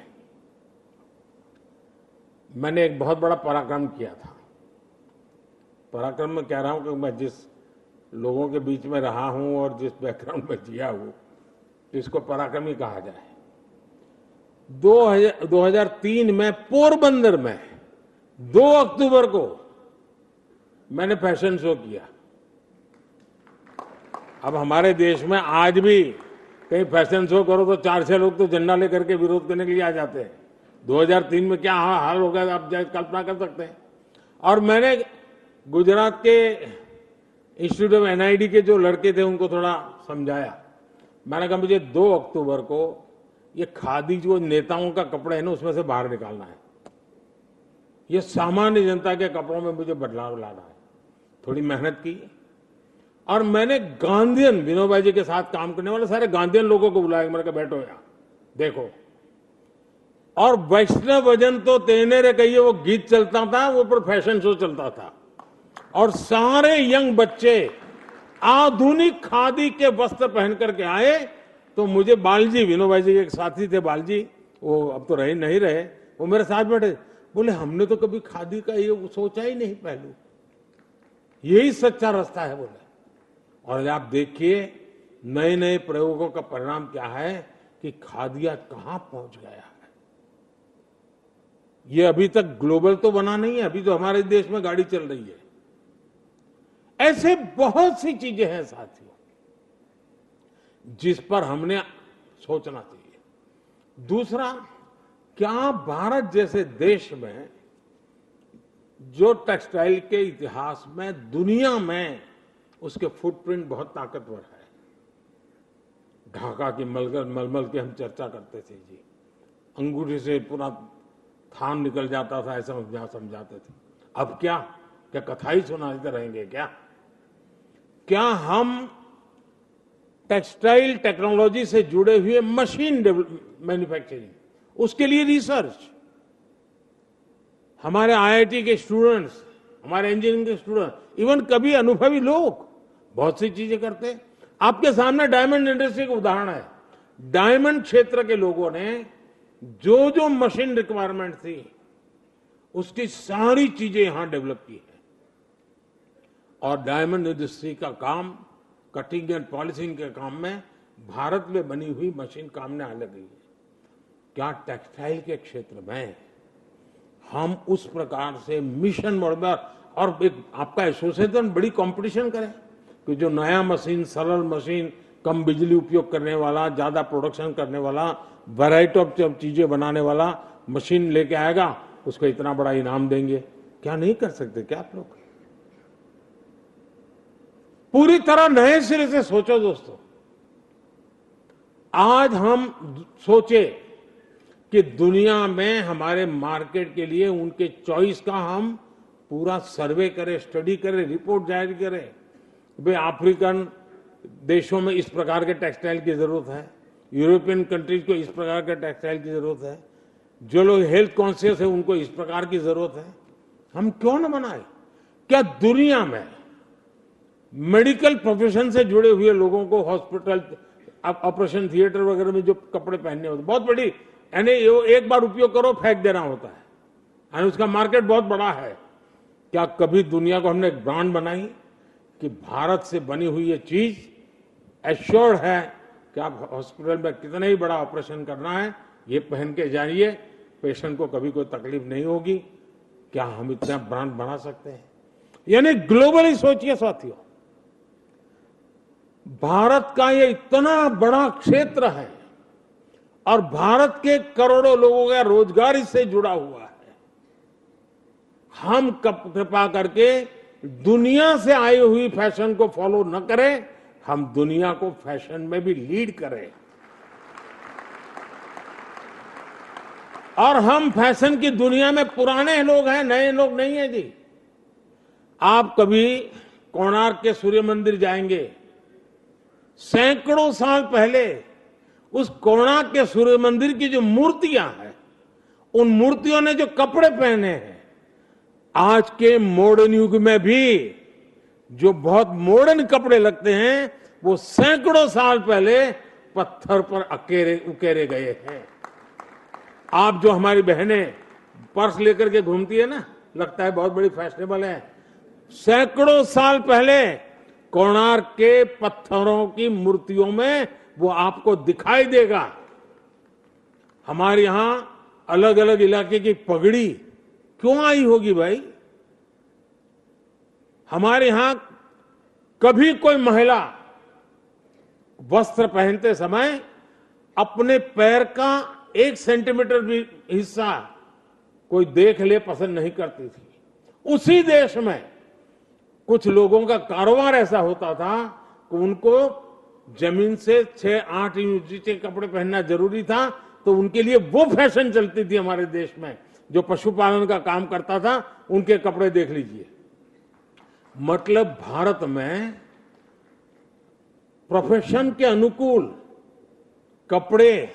मैंने एक बहुत बड़ा पराक्रम किया था। पराक्रम में कह रहा हूं कि मैं जिस लोगों के बीच में रहा हूं और जिस बैकग्राउंड में जिया हूं, इसको पराक्रम ही कहा जाए। 2003 में पोरबंदर में 2 अक्टूबर को मैंने फैशन शो किया। अब हमारे देश में आज भी कहीं फैशन शो करो तो 4-6 लोग तो झंडा लेकर के विरोध करने के लिए आ जाते हैं। 2003 में क्या हाल हो गया आप कल्पना कर सकते हैं। और मैंने गुजरात के इंस्टीट्यूट ऑफ NID के जो लड़के थे उनको थोड़ा समझाया। मैंने कहा मुझे 2 अक्टूबर को ये खादी जो नेताओं का कपड़ा है ना उसमें से बाहर निकालना है। ये सामान्य जनता के कपड़ों में मुझे बदलाव लाना है। थोड़ी मेहनत की और मैंने गांधीयन, विनोबा जी के साथ काम करने वाले सारे गांधीयन लोगों को बुलाया। मैंने कहा बैठो यहाँ देखो। और वैष्णव भजन तो तेने रे कहिए वो गीत चलता था, वो पर फैशन शो चलता था और सारे यंग बच्चे आधुनिक खादी के वस्त्र पहन करके आए। तो मुझे बालजी, विनोबा जी के एक साथी थे बालजी, वो अब तो रहे नहीं रहे, वो मेरे साथ बैठे, बोले हमने तो कभी खादी का ये सोचा ही नहीं पहलू, यही सच्चा रास्ता है बोले। और आप देखिए नए नए प्रयोगों का परिणाम क्या है कि खादी आज कहां पहुंच गया है। ये अभी तक ग्लोबल तो बना नहीं है, अभी तो हमारे देश में गाड़ी चल रही है। ऐसे बहुत सी चीजें हैं साथियों जिस पर हमने सोचना चाहिए। दूसरा, क्या भारत जैसे देश में जो टेक्सटाइल के इतिहास में दुनिया में उसके फुटप्रिंट बहुत ताकतवर है। ढाका की मलमल की हम चर्चा करते थे जी, अंगूठी से पूरा थान निकल जाता था, ऐसा समझाते थे। अब क्या कथा ही सुनाते रहेंगे क्या? क्या हम टेक्सटाइल टेक्नोलॉजी से जुड़े हुए मशीन मैन्युफैक्चरिंग, उसके लिए रिसर्च, हमारे आईआईटी के स्टूडेंट्स, हमारे इंजीनियरिंग के स्टूडेंट, इवन कभी अनुभवी लोग बहुत सी चीजें करते हैं। आपके सामने डायमंड इंडस्ट्री का उदाहरण है। डायमंड क्षेत्र के लोगों ने जो जो मशीन रिक्वायरमेंट थी उसकी सारी चीजें यहां डेवलप की है। और डायमंड इंडस्ट्री का काम, कटिंग एंड पॉलिशिंग के काम में भारत में बनी हुई मशीन काम में आने लगी है। क्या टेक्सटाइल के क्षेत्र में हम उस प्रकार से मिशन मोड, और एक आपका एसोसिएशन बड़ी कंपटीशन करे कि जो नया मशीन, सरल मशीन, कम बिजली उपयोग करने वाला, ज्यादा प्रोडक्शन करने वाला, वैरायटी ऑफ चीजें बनाने वाला मशीन लेके आएगा, उसको इतना बड़ा इनाम देंगे। क्या नहीं कर सकते क्या आप लोग? पूरी तरह नए सिरे से सोचो दोस्तों। आज हम सोचे कि दुनिया में हमारे मार्केट के लिए उनके चॉइस का हम पूरा सर्वे करें, स्टडी करें, रिपोर्ट जारी करें। भाई अफ्रीकन देशों में इस प्रकार के टेक्सटाइल की जरूरत है, यूरोपियन कंट्रीज को इस प्रकार के टेक्सटाइल की जरूरत है, जो लोग हेल्थ कॉन्शियस है उनको इस प्रकार की जरूरत है। हम क्यों न बनाए? क्या दुनिया में मेडिकल प्रोफेशन से जुड़े हुए लोगों को हॉस्पिटल, ऑपरेशन थिएटर वगैरह में जो कपड़े पहनने होते, बहुत बड़ी, यानी एक बार उपयोग करो फेंक देना होता है, यानी उसका मार्केट बहुत बड़ा है। क्या कभी दुनिया को हमने एक ब्रांड बनाई कि भारत से बनी हुई ये चीज एश्योर्ड है कि आप हॉस्पिटल में कितना ही बड़ा ऑपरेशन करना है, ये पहन के जाइए, पेशेंट को कभी कोई तकलीफ नहीं होगी। क्या हम इतना ब्रांड बना सकते हैं? यानी ग्लोबली सोचिए साथियों, भारत का ये इतना बड़ा क्षेत्र है और भारत के करोड़ों लोगों का रोजगार इससे जुड़ा हुआ है। हम कृपा करके दुनिया से आई हुई फैशन को फॉलो न करें, हम दुनिया को फैशन में भी लीड करें। और हम फैशन की दुनिया में पुराने लोग हैं, नए लोग नहीं है जी। आप कभी कोणार्क के सूर्य मंदिर जाएंगे, सैकड़ों साल पहले उस कोणार्क के सूर्य मंदिर की जो मूर्तियां हैं, उन मूर्तियों ने जो कपड़े पहने हैं, आज के मॉडर्न युग में भी जो बहुत मॉडर्न कपड़े लगते हैं, वो सैकड़ों साल पहले पत्थर पर उकेरे गए हैं। आप जो हमारी बहनें पर्स लेकर के घूमती है ना, लगता है बहुत बड़ी फैशनेबल है। सैकड़ों साल पहले कोणार्क के पत्थरों की मूर्तियों में वो आपको दिखाई देगा। हमारे यहां अलग अलग इलाके की पगड़ी क्यों आई होगी भाई? हमारे यहां कभी कोई महिला वस्त्र पहनते समय अपने पैर का 1 सेंटीमीटर भी हिस्सा कोई देख ले पसंद नहीं करती थी। उसी देश में कुछ लोगों का कारोबार ऐसा होता था कि उनको जमीन से 6-8 इंच नीचे कपड़े पहनना जरूरी था, तो उनके लिए वो फैशन चलती थी हमारे देश में। जो पशुपालन का काम करता था, उनके कपड़े देख लीजिए। मतलब भारत में प्रोफेशन के अनुकूल कपड़े,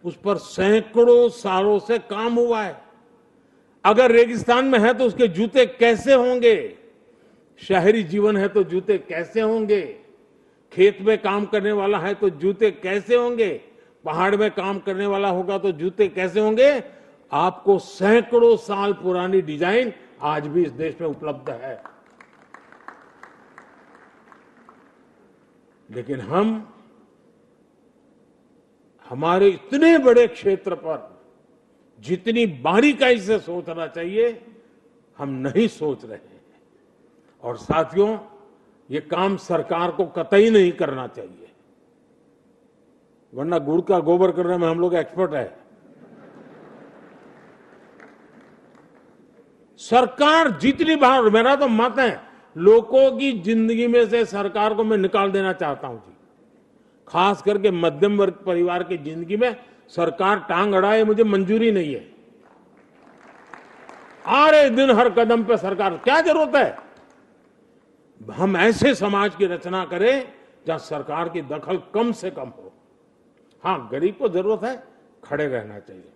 उस पर सैकड़ों सालों से काम हुआ है। अगर रेगिस्तान में है तो उसके जूते कैसे होंगे? शहरी जीवन है तो जूते कैसे होंगे? खेत में काम करने वाला है तो जूते कैसे होंगे? पहाड़ में काम करने वाला होगा तो जूते कैसे होंगे? आपको सैकड़ों साल पुरानी डिजाइन आज भी इस देश में उपलब्ध है। लेकिन हम हमारे इतने बड़े क्षेत्र पर जितनी बारीकाई से सोचना चाहिए, हम नहीं सोच रहे हैं। और साथियों, ये काम सरकार को कतई नहीं करना चाहिए, वरना गुड़ का गोबर करने में हम लोग एक्सपर्ट है। सरकार जितनी बार, मेरा तो मत है, लोगों की जिंदगी में से सरकार को मैं निकाल देना चाहता हूं जी। खास करके मध्यम वर्ग परिवार की जिंदगी में सरकार टांग अड़ाए, मुझे मंजूरी नहीं है। हर दिन हर कदम पे सरकार, क्या जरूरत है? हम ऐसे समाज की रचना करें जहां सरकार की दखल कम से कम हो। हाँ, गरीब को जरूरत है, खड़े रहना चाहिए,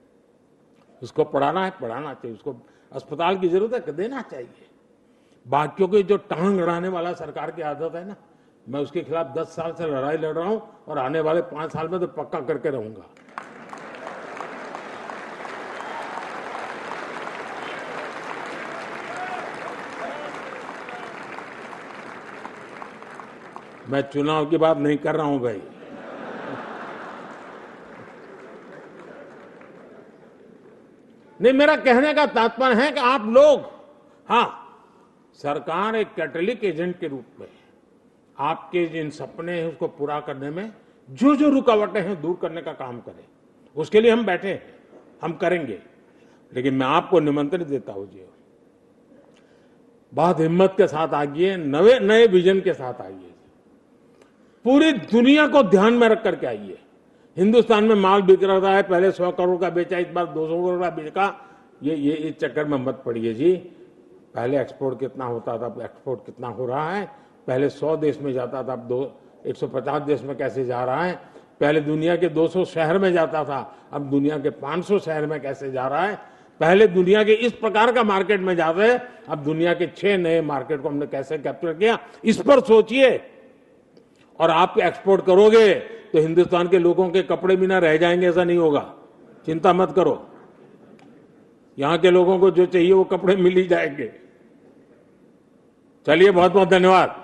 उसको पढ़ाना है पढ़ाना चाहिए, उसको अस्पताल की जरूरत है देना चाहिए। बाकियों की जो टांग अड़ाने वाला सरकार की आदत है ना, मैं उसके खिलाफ 10 साल से लड़ाई लड़ रहा हूं और आने वाले 5 साल में तो पक्का करके रहूंगा। मैं चुनाव की बात नहीं कर रहा हूं भाई। नहीं, मेरा कहने का तात्पर्य है कि आप लोग, हाँ, सरकार एक कैटलिक एजेंट के रूप में आपके जिन सपने हैं उसको पूरा करने में जो जो रुकावटें हैं दूर करने का काम करें। उसके लिए हम बैठे हैं, हम करेंगे। लेकिन मैं आपको निमंत्रण देता हूं जी, बहुत हिम्मत के साथ आइए, नए विजन के साथ आइए, पूरी दुनिया को ध्यान में रख करके आइए। हिंदुस्तान में माल बिक रहा है, पहले 100 करोड़ का बेचा, इस बार 200 करोड़ का बेचा। ये इस चक्कर में मत पड़िए जी। पहले एक्सपोर्ट कितना होता था, अब एक्सपोर्ट कितना हो रहा है। पहले 100 देश में जाता था, अब 150 देश में कैसे जा रहा है। पहले दुनिया के 200 शहर में जाता था, अब दुनिया के 500 शहर में कैसे जा रहा है। पहले दुनिया के इस प्रकार का मार्केट में जाते हैं, अब दुनिया के 6 नए मार्केट को हमने कैसे कैप्चर किया, इस पर सोचिए। और आप एक्सपोर्ट करोगे तो हिंदुस्तान के लोगों के कपड़े भी ना रह जाएंगे, ऐसा नहीं होगा, चिंता मत करो। यहां के लोगों को जो चाहिए वो कपड़े मिल ही जाएंगे। चलिए, बहुत बहुत धन्यवाद।